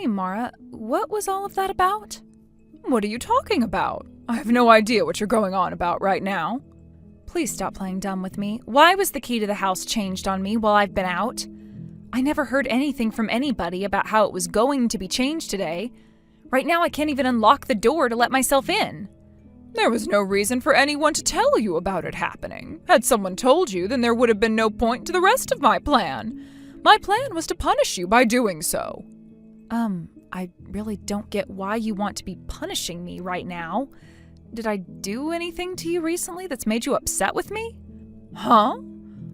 Hey, Mara, what was all of that about? What are you talking about? I have no idea what you're going on about right now. Please stop playing dumb with me. Why was the key to the house changed on me while I've been out? I never heard anything from anybody about how it was going to be changed today. Right now I can't even unlock the door to let myself in. There was no reason for anyone to tell you about it happening. Had someone told you, then there would have been no point to the rest of my plan. My plan was to punish you by doing so. I really don't get why you want to be punishing me right now. Did I do anything to you recently that's made you upset with me? Huh?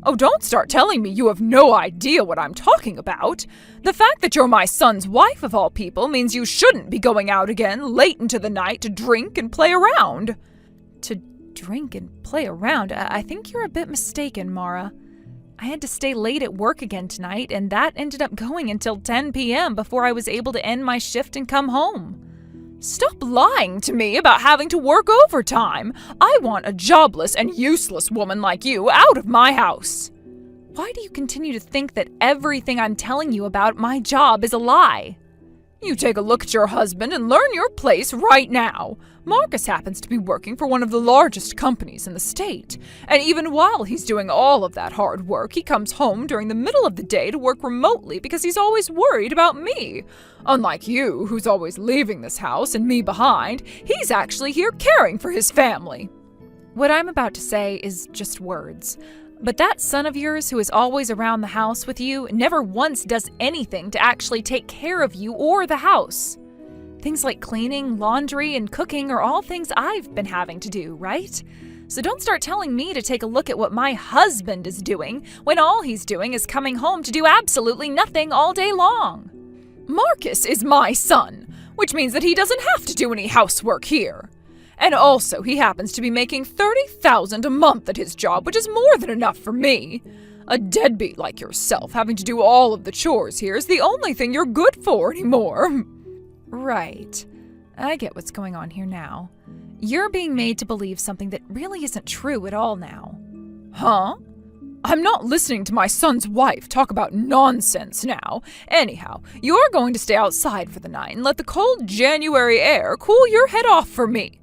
Oh, don't start telling me you have no idea what I'm talking about. The fact that you're my son's wife of all people means you shouldn't be going out again late into the night to drink and play around. To drink and play around? I think you're a bit mistaken, Mara. I had to stay late at work again tonight, and that ended up going until 10 p.m. before I was able to end my shift and come home. Stop lying to me about having to work overtime. I want a jobless and useless woman like you out of my house. Why do you continue to think that everything I'm telling you about my job is a lie? You take a look at your husband and learn your place right now. Marcus happens to be working for one of the largest companies in the state, and even while he's doing all of that hard work, he comes home during the middle of the day to work remotely because he's always worried about me. Unlike you, who's always leaving this house and me behind, he's actually here caring for his family. What I'm about to say is just words. But that son of yours who is always around the house with you never once does anything to actually take care of you or the house. Things like cleaning, laundry, and cooking are all things I've been having to do, right? So don't start telling me to take a look at what my husband is doing when all he's doing is coming home to do absolutely nothing all day long. Marcus is my son, which means that he doesn't have to do any housework here. And also, he happens to be making $30,000 a month at his job, which is more than enough for me. A deadbeat like yourself having to do all of the chores here is the only thing you're good for anymore. Right. I get what's going on here now. You're being made to believe something that really isn't true at all now. Huh? I'm not listening to my son's wife talk about nonsense now. Anyhow, you're going to stay outside for the night and let the cold January air cool your head off for me.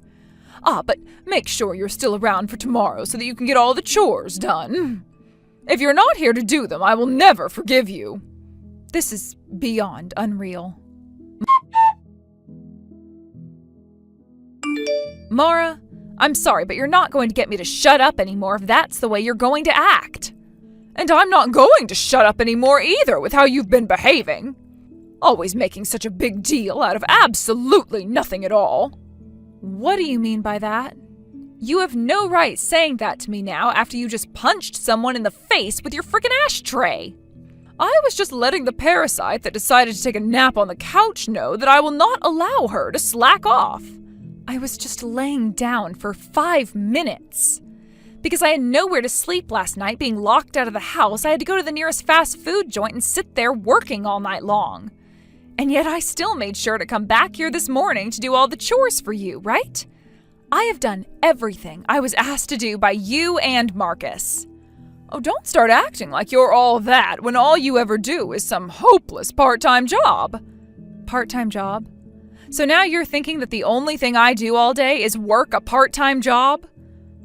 But make sure you're still around for tomorrow so that you can get all the chores done. If you're not here to do them, I will never forgive you. This is beyond unreal. Mara, I'm sorry, but you're not going to get me to shut up anymore if that's the way you're going to act. And I'm not going to shut up anymore either with how you've been behaving. Always making such a big deal out of absolutely nothing at all. What do you mean by that? You have no right saying that to me now after you just punched someone in the face with your frickin' ashtray. I was just letting the parasite that decided to take a nap on the couch know that I will not allow her to slack off. I was just laying down for 5 minutes. Because I had nowhere to sleep last night, being locked out of the house, I had to go to the nearest fast food joint and sit there working all night long. And yet I still made sure to come back here this morning to do all the chores for you, right? I have done everything I was asked to do by you and Marcus. Oh, don't start acting like you're all that when all you ever do is some hopeless part-time job. Part-time job? So now you're thinking that the only thing I do all day is work a part-time job?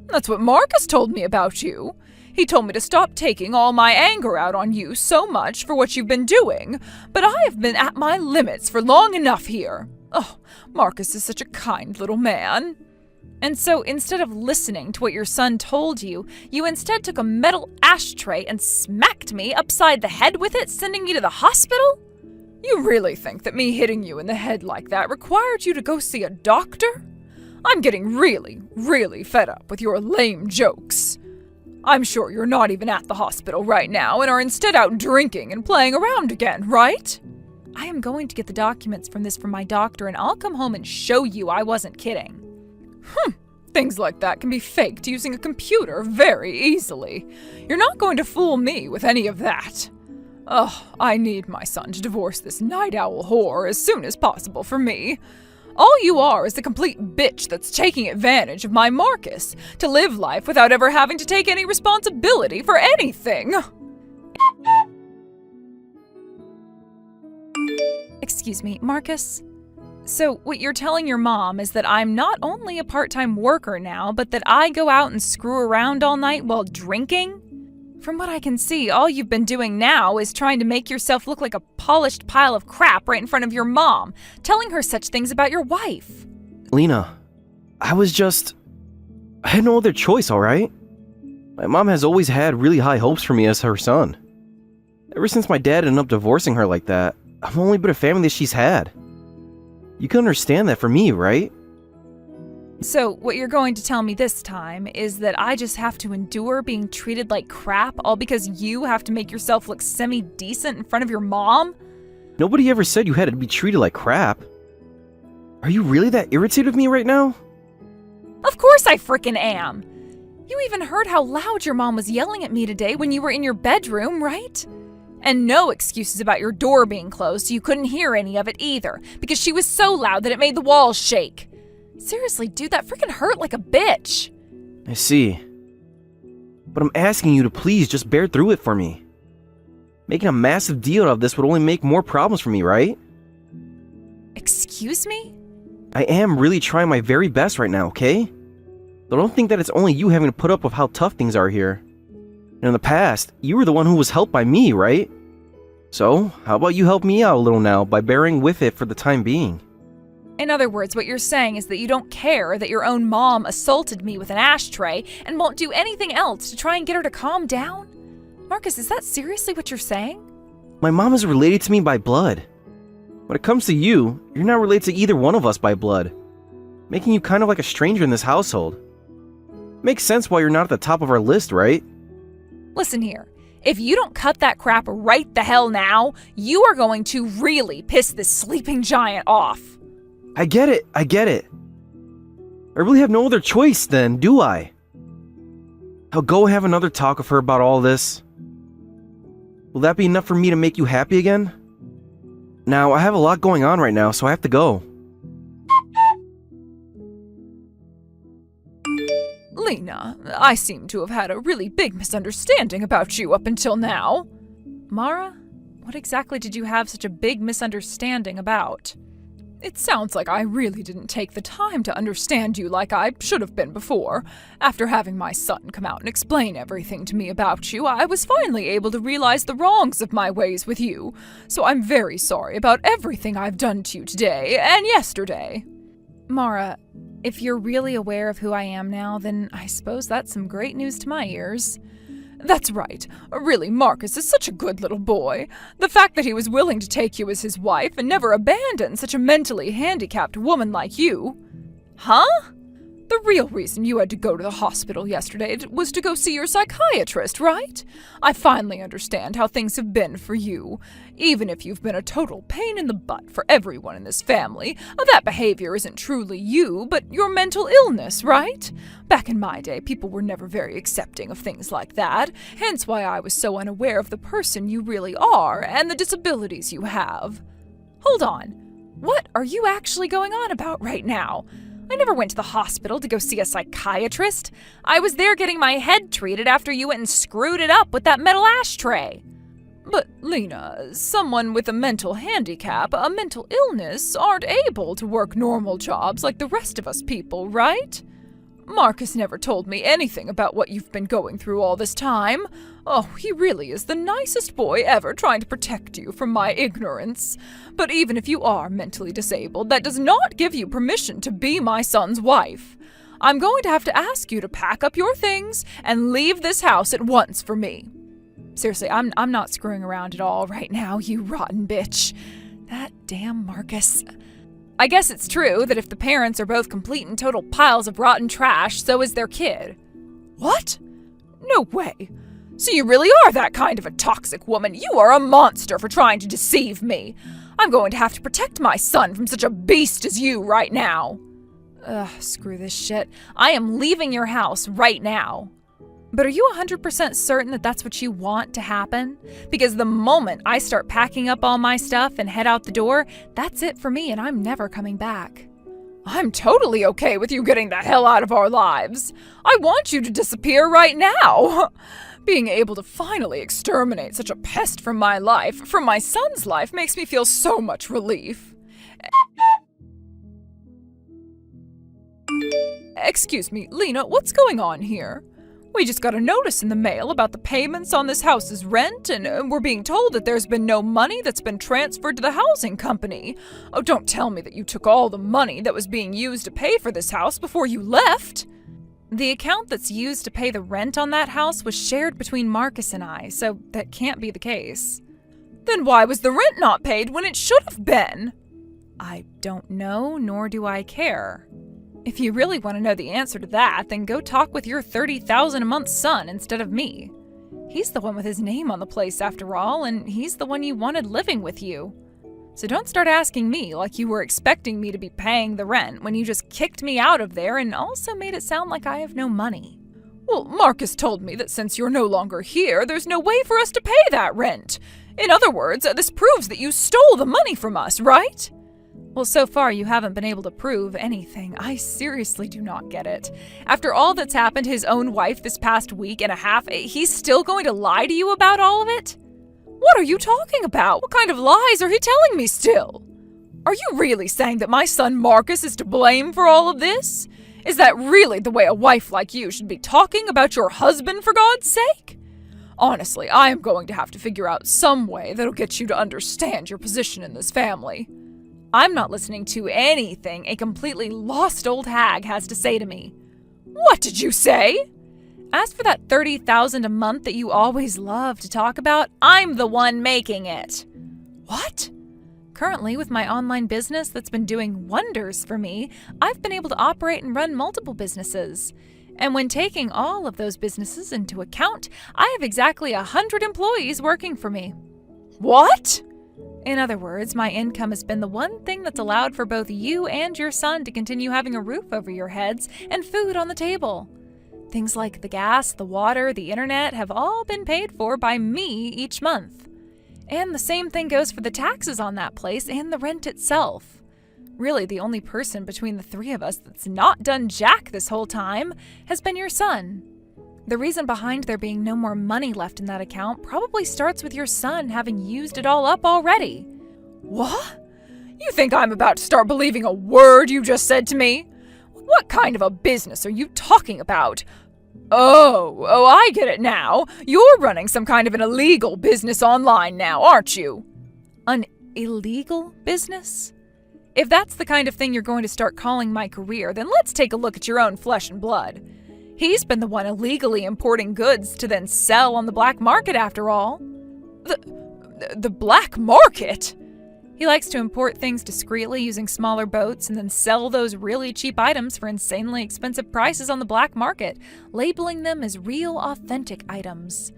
That's what Marcus told me about you. He told me to stop taking all my anger out on you so much for what you've been doing, but I have been at my limits for long enough here. Oh, Marcus is such a kind little man. And so instead of listening to what your son told you, you instead took a metal ashtray and smacked me upside the head with it, sending me to the hospital? You really think that me hitting you in the head like that required you to go see a doctor? I'm getting really, really fed up with your lame jokes. I'm sure you're not even at the hospital right now and are instead out drinking and playing around again, right? I am going to get the documents from my doctor and I'll come home and show you I wasn't kidding. Things like that can be faked using a computer very easily. You're not going to fool me with any of that. I need my son to divorce this night owl whore as soon as possible for me. All you are is a complete bitch that's taking advantage of my Marcus to live life without ever having to take any responsibility for anything. Excuse Excuse me, Marcus? So what you're telling your mom is that I'm not only a part-time worker now, but that I go out and screw around all night while drinking? From what I can see, all you've been doing now is trying to make yourself look like a polished pile of crap right in front of your mom, telling her such things about your wife. Lena, I had no other choice, alright? My mom has always had really high hopes for me as her son. Ever since my dad ended up divorcing her like that, I've only been a family that she's had. You can understand that for me, right? So what you're going to tell me this time is that I just have to endure being treated like crap all because you have to make yourself look semi-decent in front of your mom? Nobody ever said you had to be treated like crap. Are you really that irritated with me right now? Of course I frickin' am! You even heard how loud your mom was yelling at me today when you were in your bedroom, right? And no excuses about your door being closed so you couldn't hear any of it either, because she was so loud that it made the walls shake. Seriously, dude, that freaking hurt like a bitch. I see. But I'm asking you to please just bear through it for me. Making a massive deal out of this would only make more problems for me, right? Excuse me? I am really trying my very best right now, okay? But don't think that it's only you having to put up with how tough things are here. And in the past, you were the one who was helped by me, right? So, how about you help me out a little now by bearing with it for the time being? In other words, what you're saying is that you don't care that your own mom assaulted me with an ashtray and won't do anything else to try and get her to calm down? Marcus, is that seriously what you're saying? My mom is related to me by blood. When it comes to you, you're not related to either one of us by blood, making you kind of like a stranger in this household. Makes sense why you're not at the top of our list, right? Listen here. If you don't cut that crap right the hell now, you are going to really piss this sleeping giant off. I get it. I really have no other choice then, do I? I'll go have another talk with her about all this. Will that be enough for me to make you happy again? Now, I have a lot going on right now, so I have to go. Lena, I seem to have had a really big misunderstanding about you up until now. Mara, what exactly did you have such a big misunderstanding about? It sounds like I really didn't take the time to understand you like I should have been before. After having my son come out and explain everything to me about you, I was finally able to realize the wrongs of my ways with you. So I'm very sorry about everything I've done to you today and yesterday. Mara, if you're really aware of who I am now, then I suppose that's some great news to my ears. That's right. Really, Marcus is such a good little boy. The fact that he was willing to take you as his wife and never abandon such a mentally handicapped woman like you. Huh? The real reason you had to go to the hospital yesterday was to go see your psychiatrist, right? I finally understand how things have been for you. Even if you've been a total pain in the butt for everyone in this family, that behavior isn't truly you, but your mental illness, right? Back in my day, people were never very accepting of things like that, hence why I was so unaware of the person you really are and the disabilities you have. Hold on. What are you actually going on about right now? I never went to the hospital to go see a psychiatrist. I was there getting my head treated after you went and screwed it up with that metal ashtray. But, Lena, someone with a mental handicap, a mental illness, aren't able to work normal jobs like the rest of us people, right? Marcus never told me anything about what you've been going through all this time. Oh, he really is the nicest boy ever, trying to protect you from my ignorance. But even if you are mentally disabled, that does not give you permission to be my son's wife. I'm going to have to ask you to pack up your things and leave this house at once for me. Seriously, I'm not screwing around at all right now, you rotten bitch. That damn Marcus. I guess it's true that if the parents are both complete and total piles of rotten trash, so is their kid. What? No way. So you really are that kind of a toxic woman. You are a monster for trying to deceive me. I'm going to have to protect my son from such a beast as you right now. Ugh, screw this shit. I am leaving your house right now. But are you 100% certain that that's what you want to happen? Because the moment I start packing up all my stuff and head out the door, that's it for me and I'm never coming back. I'm totally okay with you getting the hell out of our lives. I want you to disappear right now. Being able to finally exterminate such a pest from my life, from my son's life, makes me feel so much relief. Excuse me, Lena, what's going on here? We just got a notice in the mail about the payments on this house's rent, and we're being told that there's been no money that's been transferred to the housing company. Oh, don't tell me that you took all the money that was being used to pay for this house before you left. The account that's used to pay the rent on that house was shared between Marcus and I, so that can't be the case. Then why was the rent not paid when it should have been? I don't know, nor do I care. If you really want to know the answer to that, then go talk with your $30,000 a month son instead of me. He's the one with his name on the place after all, and he's the one you wanted living with you. So don't start asking me like you were expecting me to be paying the rent when you just kicked me out of there and also made it sound like I have no money. Well, Marcus told me that since you're no longer here, there's no way for us to pay that rent. In other words, this proves that you stole the money from us, right? Well, so far you haven't been able to prove anything. I seriously do not get it. After all that's happened to his own wife this past week and a half, he's still going to lie to you about all of it? What are you talking about? What kind of lies are he telling me still? Are you really saying that my son Marcus is to blame for all of this? Is that really the way a wife like you should be talking about your husband, for God's sake? Honestly, I am going to have to figure out some way that'll get you to understand your position in this family. I'm not listening to anything a completely lost old hag has to say to me. What did you say? As for that $30,000 a month that you always love to talk about, I'm the one making it. What? Currently, with my online business that's been doing wonders for me, I've been able to operate and run multiple businesses. And when taking all of those businesses into account, I have exactly 100 employees working for me. What? In other words, my income has been the one thing that's allowed for both you and your son to continue having a roof over your heads and food on the table. Things like the gas, the water, the internet have all been paid for by me each month. And the same thing goes for the taxes on that place and the rent itself. Really, the only person between the three of us that's not done jack this whole time has been your son. The reason behind there being no more money left in that account probably starts with your son having used it all up already. What? You think I'm about to start believing a word you just said to me? What kind of a business are you talking about? Oh, I get it now. You're running some kind of an illegal business online now, aren't you? An illegal business? If that's the kind of thing you're going to start calling my career, then let's take a look at your own flesh and blood. He's been the one illegally importing goods to then sell on the black market after all. The black market? He likes to import things discreetly using smaller boats and then sell those really cheap items for insanely expensive prices on the black market, labeling them as real, authentic items.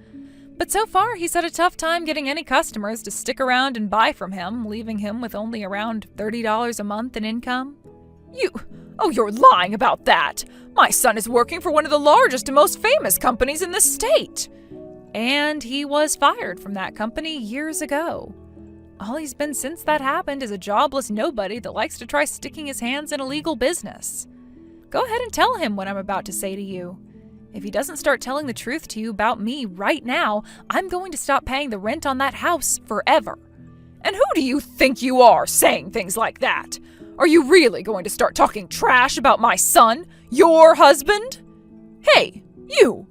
But so far, he's had a tough time getting any customers to stick around and buy from him, leaving him with only around $30 a month in income. You're lying about that. My son is working for one of the largest and most famous companies in the state. And he was fired from that company years ago. All he's been since that happened is a jobless nobody that likes to try sticking his hands in illegal business. Go ahead and tell him what I'm about to say to you. If he doesn't start telling the truth to you about me right now, I'm going to stop paying the rent on that house forever. And who do you think you are saying things like that? Are you really going to start talking trash about my son, your husband? Hey, you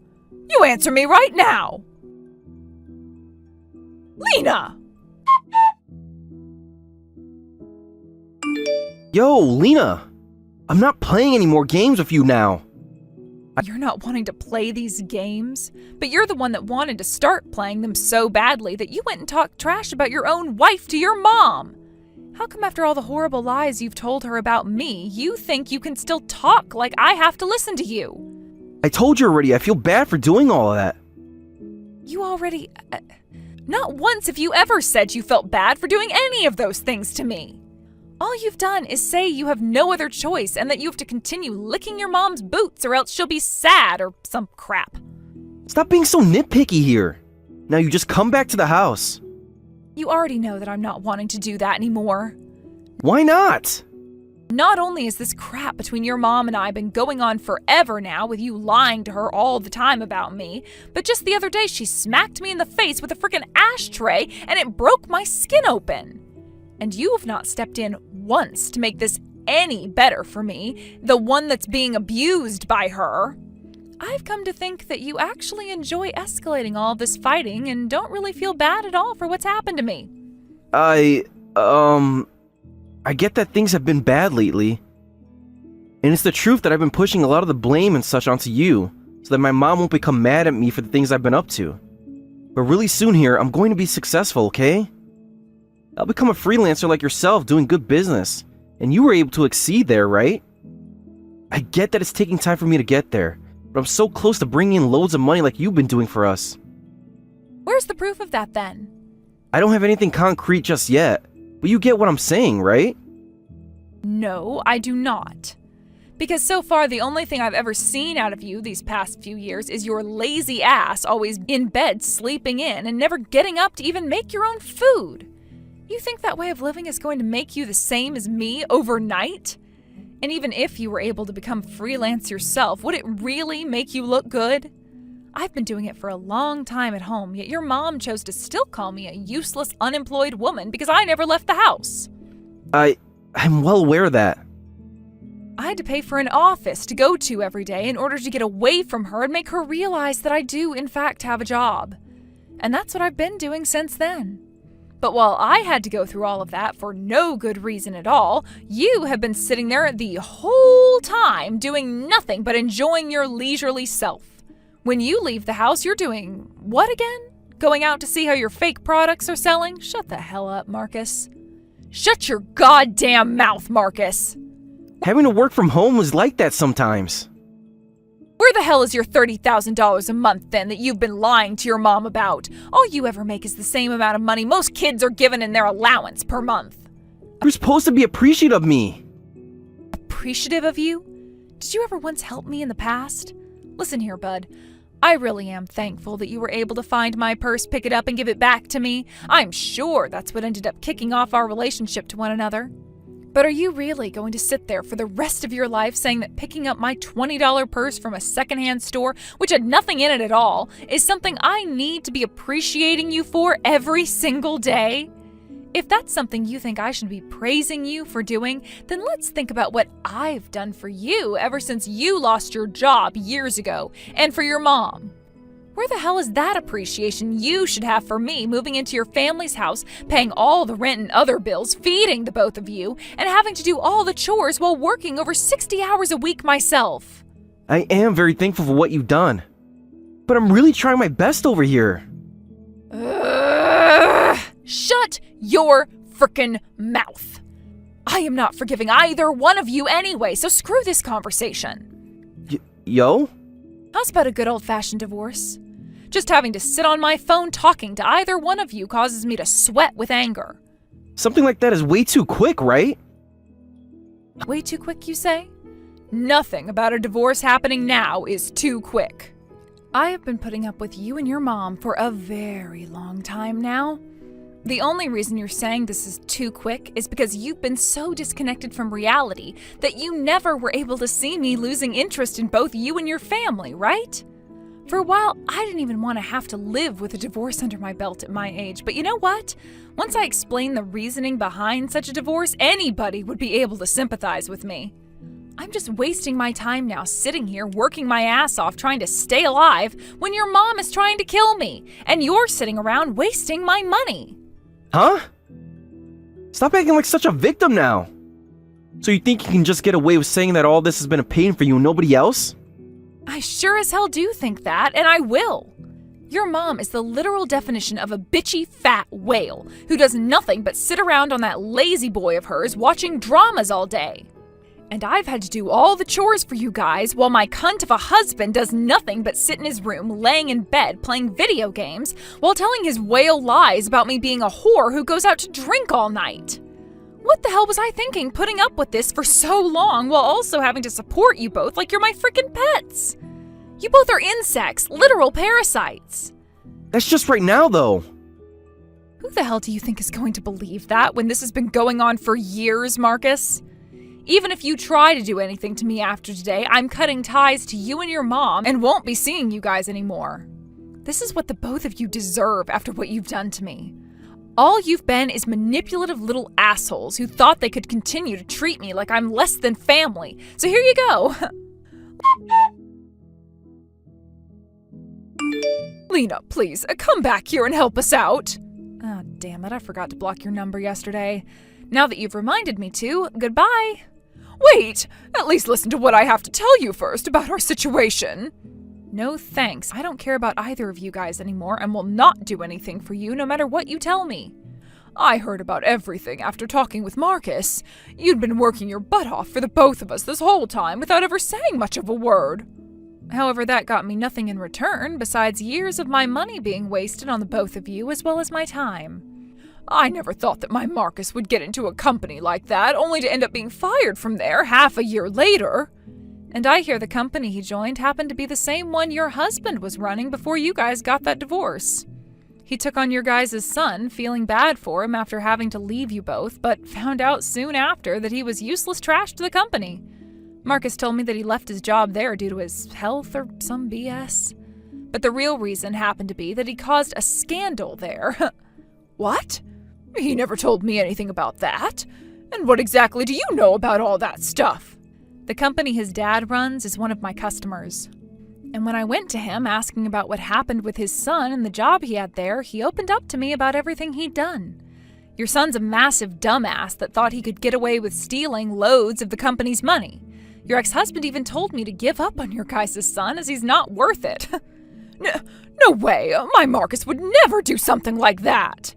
answer me right now. Lena! Yo, Lena! I'm not playing any more games with you now. You're not wanting to play these games, but you're the one that wanted to start playing them so badly that you went and talked trash about your own wife to your mom. How come after all the horrible lies you've told her about me, you think you can still talk like I have to listen to you? I told you already, I feel bad for doing all of that. You already... Not once have you ever said you felt bad for doing any of those things to me. All you've done is say you have no other choice and that you have to continue licking your mom's boots or else she'll be sad or some crap. Stop being so nitpicky here. Now you just come back to the house. You already know that I'm not wanting to do that anymore. Why not? Not only has this crap between your mom and I been going on forever now, with you lying to her all the time about me, but just the other day she smacked me in the face with a freaking ashtray and it broke my skin open. And you have not stepped in once to make this any better for me, the one that's being abused by her. I've come to think that you actually enjoy escalating all this fighting and don't really feel bad at all for what's happened to me. I get that things have been bad lately. And it's the truth that I've been pushing a lot of the blame and such onto you, so that my mom won't become mad at me for the things I've been up to. But really soon here, I'm going to be successful, okay? I'll become a freelancer like yourself, doing good business. And you were able to exceed there, right? I get that it's taking time for me to get there, but I'm so close to bringing in loads of money like you've been doing for us. Where's the proof of that then? I don't have anything concrete just yet, but you get what I'm saying, right? No, I do not. Because so far the only thing I've ever seen out of you these past few years is your lazy ass always in bed sleeping in and never getting up to even make your own food. You think that way of living is going to make you the same as me overnight? And even if you were able to become freelance yourself, would it really make you look good? I've been doing it for a long time at home, yet your mom chose to still call me a useless, unemployed woman because I never left the house. I'm well aware of that. I had to pay for an office to go to every day in order to get away from her and make her realize that I do, in fact, have a job. And that's what I've been doing since then. But while I had to go through all of that for no good reason at all, you have been sitting there the whole time doing nothing but enjoying your leisurely self. When you leave the house, you're doing what again? Going out to see how your fake products are selling? Shut the hell up, Marcus. Shut your goddamn mouth, Marcus. Having to work from home was like that sometimes. Where the hell is your $30,000 a month then that you've been lying to your mom about? All you ever make is the same amount of money most kids are given in their allowance per month. You're supposed to be appreciative of me. Appreciative of you? Did you ever once help me in the past? Listen here, bud. I really am thankful that you were able to find my purse, pick it up, and give it back to me. I'm sure that's what ended up kicking off our relationship to one another. But are you really going to sit there for the rest of your life saying that picking up my $20 purse from a secondhand store, which had nothing in it at all, is something I need to be appreciating you for every single day? If that's something you think I should be praising you for doing, then let's think about what I've done for you ever since you lost your job years ago, and for your mom. Where the hell is that appreciation you should have for me moving into your family's house, paying all the rent and other bills, feeding the both of you, and having to do all the chores while working over 60 hours a week myself? I am very thankful for what you've done. But I'm really trying my best over here. Shut your frickin' mouth. I am not forgiving either one of you anyway, so screw this conversation. Yo? How's about a good old-fashioned divorce? Just having to sit on my phone talking to either one of you causes me to sweat with anger. Something like that is way too quick, right? Way too quick, you say? Nothing about a divorce happening now is too quick. I have been putting up with you and your mom for a very long time now. The only reason you're saying this is too quick is because you've been so disconnected from reality that you never were able to see me losing interest in both you and your family, right? For a while, I didn't even want to have to live with a divorce under my belt at my age, but you know what? Once I explained the reasoning behind such a divorce, anybody would be able to sympathize with me. I'm just wasting my time now sitting here working my ass off trying to stay alive when your mom is trying to kill me, and you're sitting around wasting my money. Huh? Stop acting like such a victim now. So you think you can just get away with saying that all this has been a pain for you and nobody else? I sure as hell do think that, and I will. Your mom is the literal definition of a bitchy fat whale who does nothing but sit around on that lazy boy of hers watching dramas all day. And I've had to do all the chores for you guys while my cunt of a husband does nothing but sit in his room laying in bed playing video games while telling his whale lies about me being a whore who goes out to drink all night. What the hell was I thinking putting up with this for so long while also having to support you both like you're my freaking pets? You both are insects, literal parasites. That's just right now, though. Who the hell do you think is going to believe that when this has been going on for years, Marcus? Even if you try to do anything to me after today, I'm cutting ties to you and your mom and won't be seeing you guys anymore. This is what the both of you deserve after what you've done to me. All you've been is manipulative little assholes who thought they could continue to treat me like I'm less than family. So here you go. Lena, please, come back here and help us out. Oh, damn it, I forgot to block your number yesterday. Now that you've reminded me to, goodbye. Wait, at least listen to what I have to tell you first about our situation. No thanks. I don't care about either of you guys anymore and will not do anything for you no matter what you tell me. I heard about everything after talking with Marcus. You'd been working your butt off for the both of us this whole time without ever saying much of a word. However, that got me nothing in return besides years of my money being wasted on the both of you as well as my time. I never thought that my Marcus would get into a company like that, only to end up being fired from there half a year later. And I hear the company he joined happened to be the same one your husband was running before you guys got that divorce. He took on your guys' son, feeling bad for him after having to leave you both, but found out soon after that he was useless trash to the company. Marcus told me that he left his job there due to his health or some BS. But the real reason happened to be that he caused a scandal there. What? He never told me anything about that. And what exactly do you know about all that stuff? The company his dad runs is one of my customers. And when I went to him asking about what happened with his son and the job he had there, he opened up to me about everything he'd done. Your son's a massive dumbass that thought he could get away with stealing loads of the company's money. Your ex-husband even told me to give up on your guys' son as he's not worth it. No way! My Marcus would never do something like that!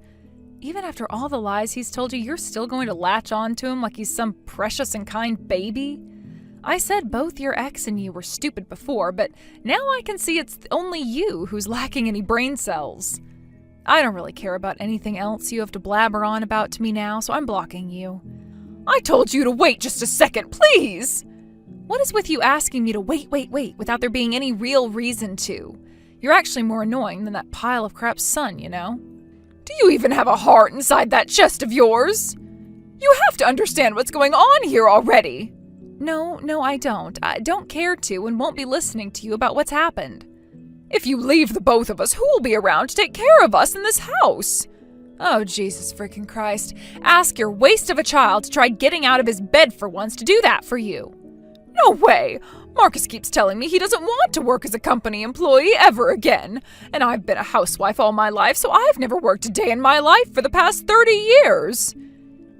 Even after all the lies he's told you, you're still going to latch on to him like he's some precious and kind baby? I said both your ex and you were stupid before, but now I can see it's only you who's lacking any brain cells. I don't really care about anything else you have to blabber on about to me now, so I'm blocking you. I told you to wait just a second, please! What is with you asking me to wait without there being any real reason to? You're actually more annoying than that pile of crap son, you know? Do you even have a heart inside that chest of yours? You have to understand what's going on here already. No, I don't. I don't care to and won't be listening to you about what's happened. If you leave the both of us, who will be around to take care of us in this house? Oh, Jesus freaking Christ. Ask your waste of a child to try getting out of his bed for once to do that for you. No way! Marcus keeps telling me he doesn't want to work as a company employee ever again. And I've been a housewife all my life, so I've never worked a day in my life for the past 30 years.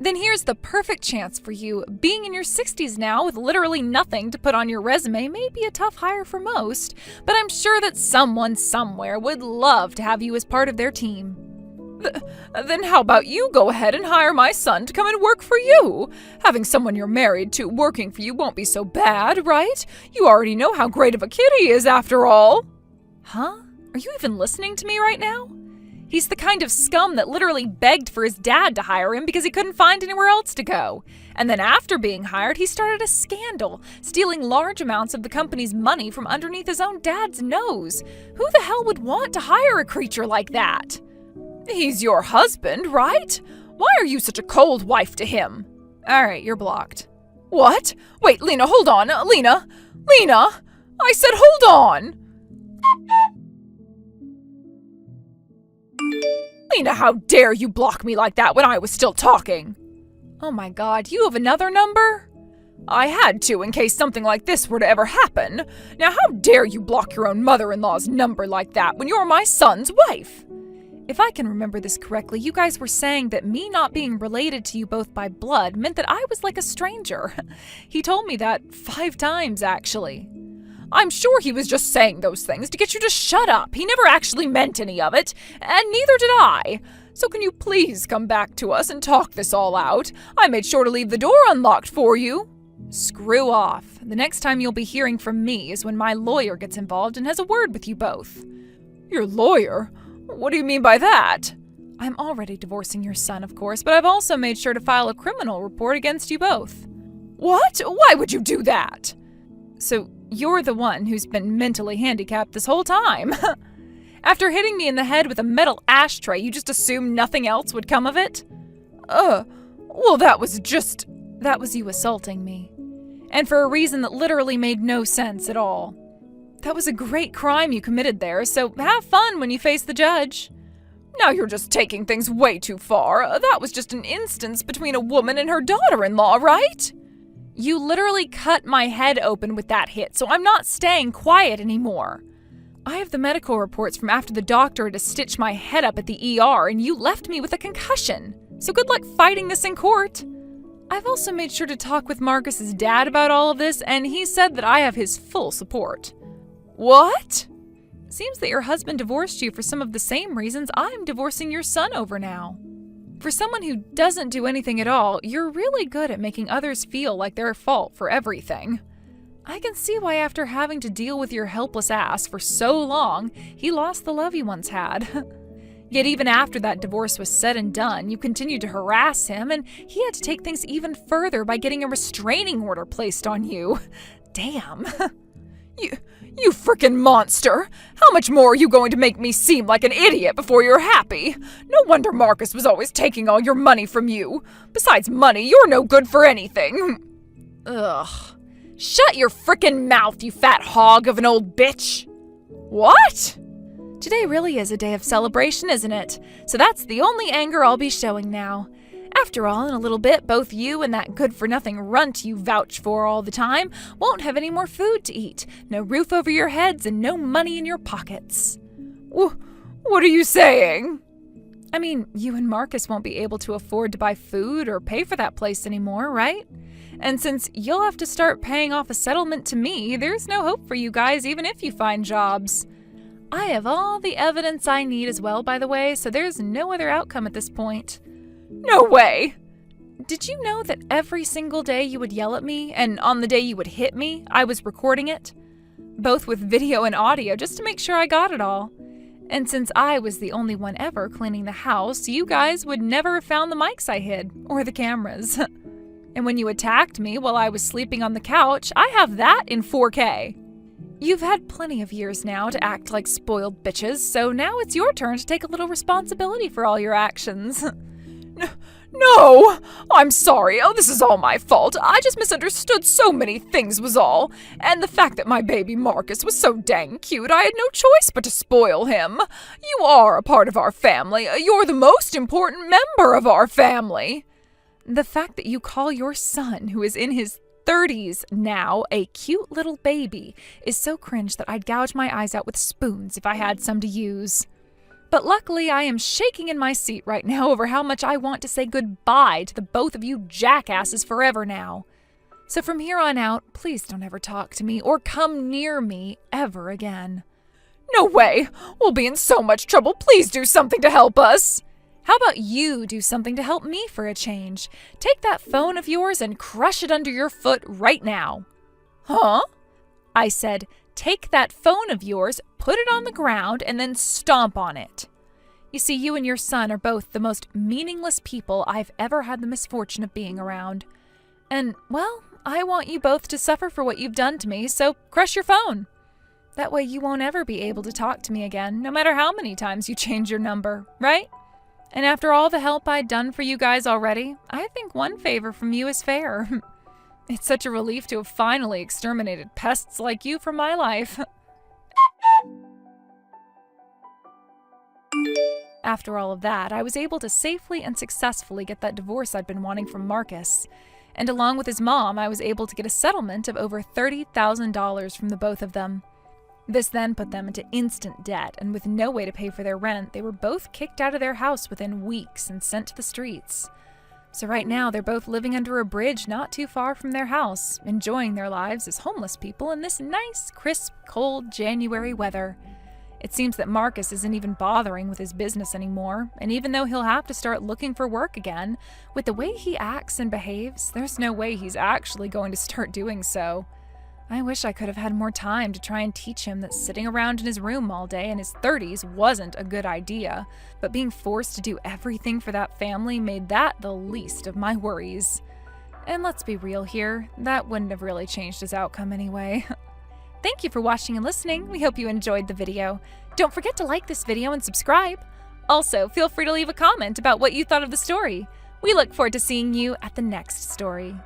Then here's the perfect chance for you. Being in your 60s now with literally nothing to put on your resume may be a tough hire for most, but I'm sure that someone somewhere would love to have you as part of their team. Then how about you go ahead and hire my son to come and work for you? Having someone you're married to working for you won't be so bad, right? You already know how great of a kid he is after all. Huh? Are you even listening to me right now? He's the kind of scum that literally begged for his dad to hire him because he couldn't find anywhere else to go. And then after being hired, he started a scandal, stealing large amounts of the company's money from underneath his own dad's nose. Who the hell would want to hire a creature like that? He's your husband, right? Why are you such a cold wife to him? All right, you're blocked. What? Wait, Lena, hold on. Lena! I said hold on! Lena, how dare you block me like that when I was still talking? Oh my God, you have another number? I had to in case something like this were to ever happen. Now how dare you block your own mother-in-law's number like that when you're my son's wife? If I can remember this correctly, you guys were saying that me not being related to you both by blood meant that I was like a stranger. He told me that 5 times, actually. I'm sure he was just saying those things to get you to shut up. He never actually meant any of it, and neither did I. So can you please come back to us and talk this all out? I made sure to leave the door unlocked for you. Screw off. The next time you'll be hearing from me is when my lawyer gets involved and has a word with you both. Your lawyer? What do you mean by that? I'm already divorcing your son, of course, but I've also made sure to file a criminal report against you both. What? Why would you do that? So you're the one who's been mentally handicapped this whole time. After hitting me in the head with a metal ashtray, you just assumed nothing else would come of it? Well, that was just... That was you assaulting me. And for a reason that literally made no sense at all. That was a great crime you committed there, so have fun when you face the judge. Now you're just taking things way too far. That was just an instance between a woman and her daughter-in-law, right? You literally cut my head open with that hit, so I'm not staying quiet anymore. I have the medical reports from after the doctor had to stitch my head up at the ER, and you left me with a concussion. So good luck fighting this in court. I've also made sure to talk with Marcus's dad about all of this, and he said that I have his full support. What? Seems that your husband divorced you for some of the same reasons I'm divorcing your son over now. For someone who doesn't do anything at all, you're really good at making others feel like they're at fault for everything. I can see why after having to deal with your helpless ass for so long, he lost the love you once had. Yet even after that divorce was said and done, you continued to harass him, and he had to take things even further by getting a restraining order placed on you. Damn. You frickin' monster! How much more are you going to make me seem like an idiot before you're happy? No wonder Marcus was always taking all your money from you. Besides money, you're no good for anything. Ugh. Shut your frickin' mouth, you fat hog of an old bitch! What? Today really is a day of celebration, isn't it? So that's the only anger I'll be showing now. After all, in a little bit, both you and that good-for-nothing runt you vouch for all the time won't have any more food to eat, no roof over your heads, and no money in your pockets. What are you saying? I mean, you and Marcus won't be able to afford to buy food or pay for that place anymore, right? And since you'll have to start paying off a settlement to me, there's no hope for you guys even if you find jobs. I have all the evidence I need as well, by the way, so there's no other outcome at this point. No way! Did you know that every single day you would yell at me, and on the day you would hit me, I was recording it? Both with video and audio, just to make sure I got it all. And since I was the only one ever cleaning the house, you guys would never have found the mics I hid, or the cameras. And when you attacked me while I was sleeping on the couch, I have that in 4K. You've had plenty of years now to act like spoiled bitches, so now it's your turn to take a little responsibility for all your actions. No! I'm sorry. Oh, this is all my fault. I just misunderstood so many things was all. And the fact that my baby Marcus was so dang cute, I had no choice but to spoil him. You are a part of our family. You're the most important member of our family. The fact that you call your son, who is in his 30s now, a cute little baby, is so cringe that I'd gouge my eyes out with spoons if I had some to use. But luckily, I am shaking in my seat right now over how much I want to say goodbye to the both of you jackasses forever now. So from here on out, please don't ever talk to me or come near me ever again. No way! We'll be in so much trouble. Please do something to help us. How about you do something to help me for a change? Take that phone of yours and crush it under your foot right now. Huh? I said, take that phone of yours, put it on the ground, and then stomp on it. You see, you and your son are both the most meaningless people I've ever had the misfortune of being around. And, well, I want you both to suffer for what you've done to me, so crush your phone. That way you won't ever be able to talk to me again, no matter how many times you change your number, right? And after all the help I'd done for you guys already, I think one favor from you is fair. It's such a relief to have finally exterminated pests like you from my life. After all of that, I was able to safely and successfully get that divorce I'd been wanting from Marcus. And along with his mom, I was able to get a settlement of over $30,000 from the both of them. This then put them into instant debt, and with no way to pay for their rent, they were both kicked out of their house within weeks and sent to the streets. So right now, they're both living under a bridge not too far from their house, enjoying their lives as homeless people in this nice, crisp, cold January weather. It seems that Marcus isn't even bothering with his business anymore, and even though he'll have to start looking for work again, with the way he acts and behaves, there's no way he's actually going to start doing so. I wish I could have had more time to try and teach him that sitting around in his room all day in his 30s wasn't a good idea, but being forced to do everything for that family made that the least of my worries. And let's be real here, that wouldn't have really changed his outcome anyway. Thank you for watching and listening. We hope you enjoyed the video. Don't forget to like this video and subscribe. Also, feel free to leave a comment about what you thought of the story. We look forward to seeing you at the next story.